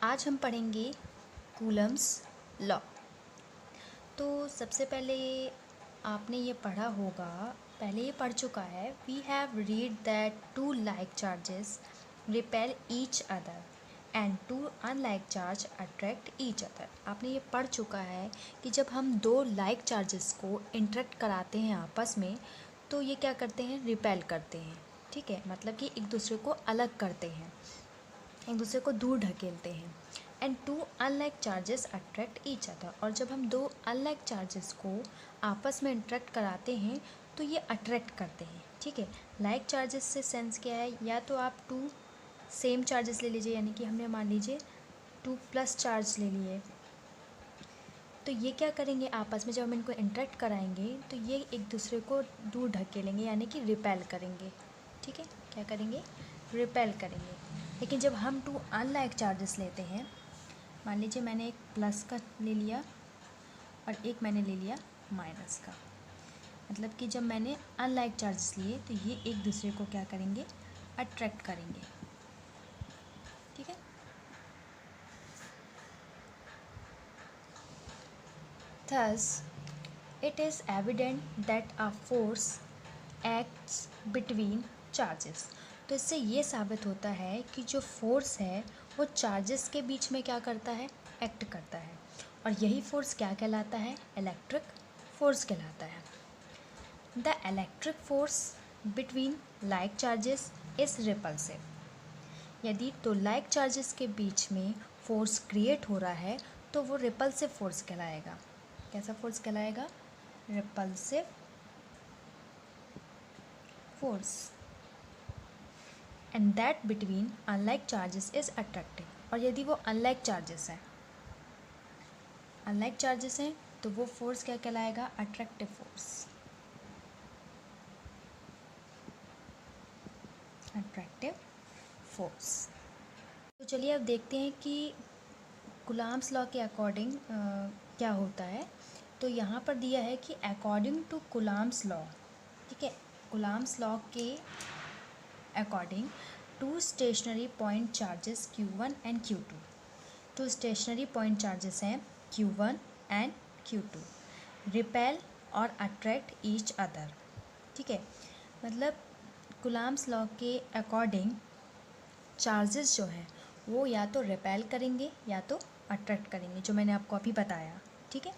आज हम पढ़ेंगे कूलम्स लॉ। तो सबसे पहले आपने ये पढ़ा होगा, पहले ये पढ़ चुका है। We have read that two like charges repel each other and two unlike charge attract each other. आपने ये पढ़ चुका है कि जब हम दो लाइक चार्जेस को इंटरेक्ट कराते हैं आपस में, तो ये क्या करते हैं, रिपेल करते हैं। ठीक है, मतलब कि एक दूसरे को अलग करते हैं, एक दूसरे को दूर ढकेलते हैं। And two unlike charges attract each other, और जब हम दो अनलाइक चार्जेस को आपस में इंटरेक्ट कराते हैं तो ये अट्रैक्ट करते हैं। ठीक है, लाइक चार्जेस से सेंस क्या है, या तो आप टू सेम चार्जेस ले लीजिए, यानी कि हमने मान लीजिए टू प्लस चार्ज ले लिए, तो ये क्या करेंगे आपस में, जब हम इनको इंटरेक्ट कराएंगे तो ये एक दूसरे को दूर ढकेलेंगे, यानी कि रिपेल करेंगे। ठीक है, क्या करेंगे, रिपेल करेंगे। लेकिन जब हम टू अनलाइक चार्जेस लेते हैं, मान लीजिए मैंने एक प्लस का ले लिया और एक मैंने ले लिया माइनस का, मतलब कि जब मैंने अनलाइक चार्जेस लिए तो ये एक दूसरे को क्या करेंगे, अट्रैक्ट करेंगे। ठीक है, thus it is evident that a force acts between charges। तो इससे ये साबित होता है कि जो फोर्स है वो चार्जेस के बीच में क्या करता है, एक्ट करता है, और यही फोर्स क्या कहलाता है, इलेक्ट्रिक फोर्स कहलाता है। The electric force between like charges is repulsive. यदि तो लाइक चार्जेस के बीच में फोर्स क्रिएट हो रहा है तो वो रिपल्सिव फोर्स कहलाएगा। कैसा फोर्स कहलाएगा, repulsive force. And that between unlike charges is attractive. और यदि वो अनलाइक चार्जेस हैं, अनलाइक चार्जेस हैं, तो वो फोर्स क्या कहलाएगा, अट्रैक्टिव फोर्स, अट्रैक्टिव फोर्स। तो चलिए अब देखते हैं कि कूलम्ब्स लॉ के अकॉर्डिंग क्या होता है। तो यहाँ पर दिया है कि अकॉर्डिंग टू कूलम्ब्स लॉ, ठीक है, कूलम्ब्स लॉ के according to stationary point charges Q1 and Q2, two stationary point charges हैं Q1 एंड Q2, रिपेल और अट्रैक्ट ईच अदर। ठीक है, मतलब कूलम्ब्स लॉ के अकॉर्डिंग चार्जेस जो है वो या तो रिपेल करेंगे या तो अट्रैक्ट करेंगे, जो मैंने आपको अभी बताया। ठीक है,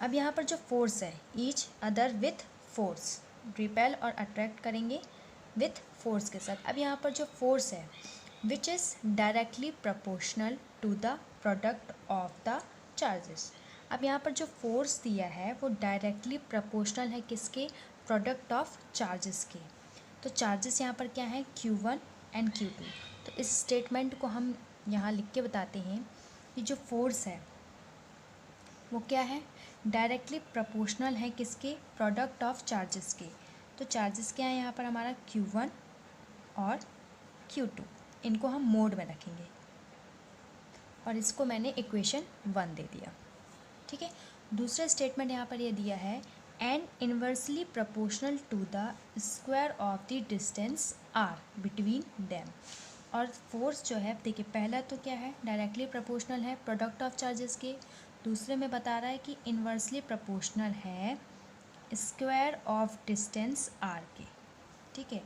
अब यहाँ पर जो फोर्स है, each other with force, repel और अट्रैक्ट करेंगे विथ फोर्स के साथ। अब यहाँ पर जो फोर्स है, which is directly proportional to the product of the charges. अब यहाँ पर जो फोर्स दिया है वो डायरेक्टली प्रोपोर्शनल है किसके, प्रोडक्ट ऑफ चार्जेस के। तो चार्जेस यहाँ पर क्या है, Q1 एंड Q2। तो इस स्टेटमेंट को हम यहाँ लिख के बताते हैं कि जो फोर्स है वो क्या है, डायरेक्टली प्रोपोर्शनल है किसके, प्रोडक्ट ऑफ चार्जेस के। तो चार्जेस क्या है यहाँ पर हमारा, Q1 और Q2, इनको हम मोड में रखेंगे और इसको मैंने इक्वेशन 1 दे दिया। ठीक है, दूसरा स्टेटमेंट यहाँ पर ये दिया है, and inversely proportional to the square of the distance R between them. और फोर्स जो है, देखिए पहला तो क्या है, डायरेक्टली प्रोपोर्शनल है प्रोडक्ट ऑफ चार्जेस के, दूसरे में बता रहा है कि इन्वर्सली प्रोपोर्शनल है स्क्वायर ऑफ डिस्टेंस आर के। ठीक है,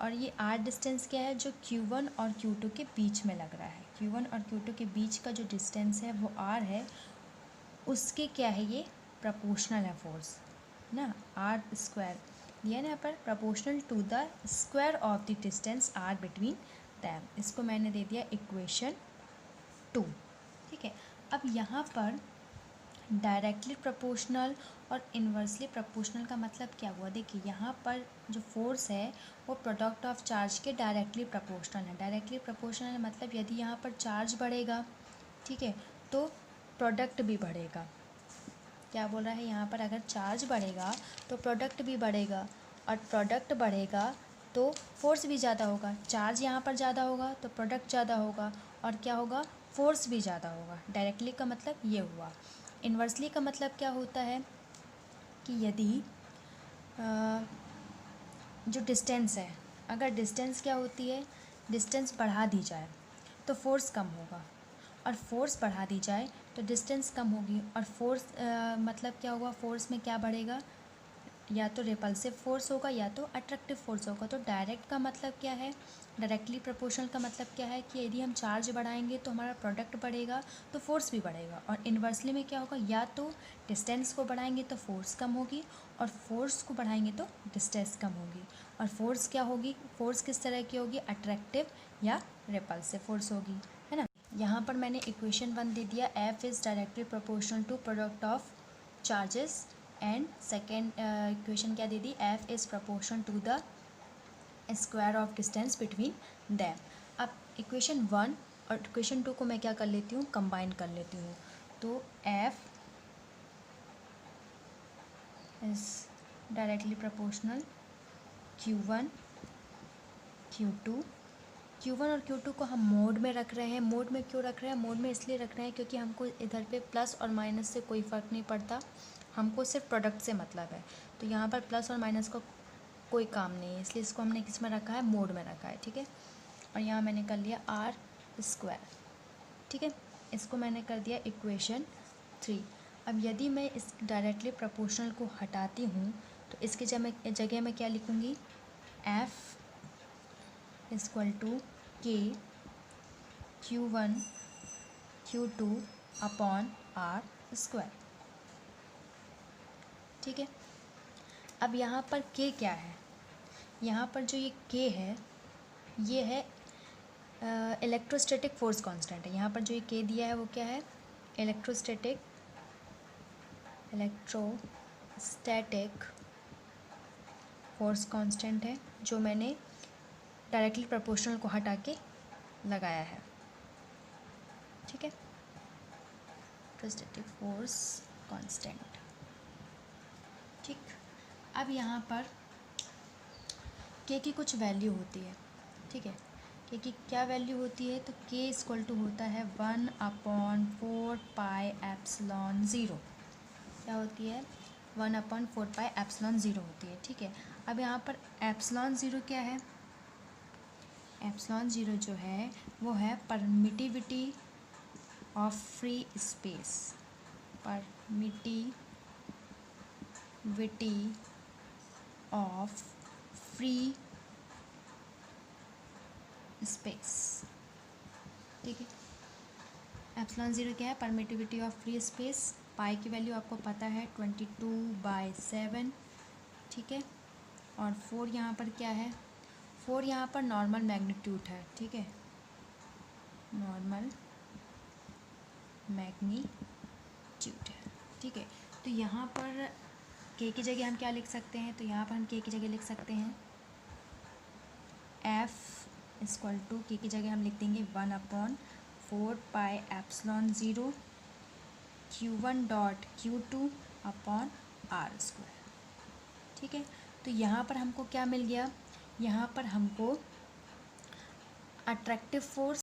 और ये आर डिस्टेंस क्या है, जो Q1 और Q2 के बीच में लग रहा है, Q1 और Q2 के बीच का जो डिस्टेंस है वो आर है, उसके क्या है, ये प्रोपोर्शनल है फोर्स ना, आर स्क्वायर दिया ना यहाँ पर, proportional to the square of the distance R between them. इसको मैंने दे दिया इक्वेशन 2। ठीक है, अब यहाँ पर डायरेक्टली प्रोपोर्शनल और इन्वर्सली प्रोपोर्शनल का मतलब क्या हुआ, देखिए यहाँ पर जो फोर्स है वो प्रोडक्ट ऑफ चार्ज के डायरेक्टली प्रोपोर्शनल है। डायरेक्टली प्रोपोर्शनल है मतलब यदि यहाँ पर चार्ज बढ़ेगा, ठीक है, तो प्रोडक्ट भी बढ़ेगा। क्या बोल रहा है यहाँ पर, अगर चार्ज बढ़ेगा तो प्रोडक्ट भी बढ़ेगा, और प्रोडक्ट बढ़ेगा तो फोर्स भी ज़्यादा होगा। चार्ज यहाँ पर ज़्यादा होगा तो प्रोडक्ट ज़्यादा होगा, और क्या होगा, फोर्स भी ज़्यादा होगा। डायरेक्टली का मतलब ये हुआ। इन्वर्सली का मतलब क्या होता है कि यदि जो डिस्टेंस है, अगर डिस्टेंस क्या होती है, डिस्टेंस बढ़ा दी जाए तो फोर्स कम होगा, और फोर्स बढ़ा दी जाए तो डिस्टेंस कम होगी। और फोर्स मतलब क्या होगा, फोर्स में क्या बढ़ेगा, या तो रिपल्सिव फोर्स होगा या तो अट्रैक्टिव फोर्स होगा। तो डायरेक्ट का मतलब क्या है, डायरेक्टली प्रोपोर्शनल का मतलब क्या है कि यदि हम चार्ज बढ़ाएंगे तो हमारा प्रोडक्ट बढ़ेगा तो फोर्स भी बढ़ेगा। और इन्वर्सली में क्या होगा, या तो डिस्टेंस को बढ़ाएंगे तो फोर्स कम होगी, और फोर्स को बढ़ाएंगे तो डिस्टेंस कम होगी। और फोर्स क्या होगी, फोर्स किस तरह की होगी, अट्रैक्टिव या रिपल्सिव फोर्स होगी, है ना। यहाँ पर मैंने इक्वेशन 1 दे दिया, F is directly proportional to product of charges, and second equation क्या दे दी, F is proportional to the square of distance between them. अब इक्वेशन 1 और इक्वेशन 2 को मैं क्या कर लेती हूँ, कंबाइन कर लेती हूँ। तो F is directly proportional Q1 Q2। Q1 और Q2 को हम मोड में रख रहे हैं। मोड में क्यों रख रहे हैं, मोड में इसलिए रख रहे हैं क्योंकि हमको इधर पे प्लस और माइनस से कोई फ़र्क नहीं पड़ता, हमको सिर्फ प्रोडक्ट से मतलब है। तो यहाँ पर प्लस और माइनस का कोई काम नहीं है, इसलिए इसको हमने किस में रखा है, मोड में रखा है, ठीक है। और यहाँ मैंने कर लिया आर स्क्वायर, ठीक है। इसको मैंने कर दिया इक्वेशन 3। अब यदि मैं इस डायरेक्टली प्रोपोर्शनल को हटाती हूँ तो इसकी जगह मैं क्या लिखूँगी, F इक्वल टू के Q1 Q2 upon R square, ठीक है। अब यहाँ पर के क्या है, यहाँ पर जो ये के है ये है इलेक्ट्रोस्टैटिक फोर्स कांस्टेंट है। यहाँ पर जो ये के दिया है वो क्या है, इलेक्ट्रोस्टैटिक फोर्स कांस्टेंट है, जो मैंने डायरेक्टली प्रोपोर्शनल को हटा के लगाया है, ठीक है। इलेक्ट्रोस्टैटिक फोर्स कांस्टेंट, ठीक। अब यहाँ पर के की कुछ वैल्यू होती है, ठीक है। के की क्या वैल्यू होती है, तो के इक्वल टू होता है 1/4 पाई एप्सिलॉन ज़ीरो। क्या होती है, 1/4 पाई एप्सिलॉन ज़ीरो होती है, ठीक है। अब यहाँ पर एप्सिलॉन ज़ीरो क्या है, एप्सिलॉन ज़ीरो जो है वो है permittivity of free space, permittivity of free space, ठीक है। एप्सिलॉन ज़ीरो क्या है, परमिटिविटी ऑफ फ्री स्पेस। पाई की वैल्यू आपको पता है 22/7, ठीक है। और 4 यहाँ पर क्या है, 4 यहाँ पर नॉर्मल मैग्नीट्यूड है, ठीक है, नॉर्मल मैग्नीट्यूड है, ठीक है। तो यहाँ पर के की जगह हम क्या लिख सकते हैं, तो यहाँ पर हम के की जगह लिख सकते हैं F इक्वल टू, के की जगह हम लिख देंगे 1/4 pi epsilon zero Q1 dot Q2 upon R square, ठीक है। तो यहाँ पर हमको क्या मिल गया, यहाँ पर हमको अट्रैक्टिव फोर्स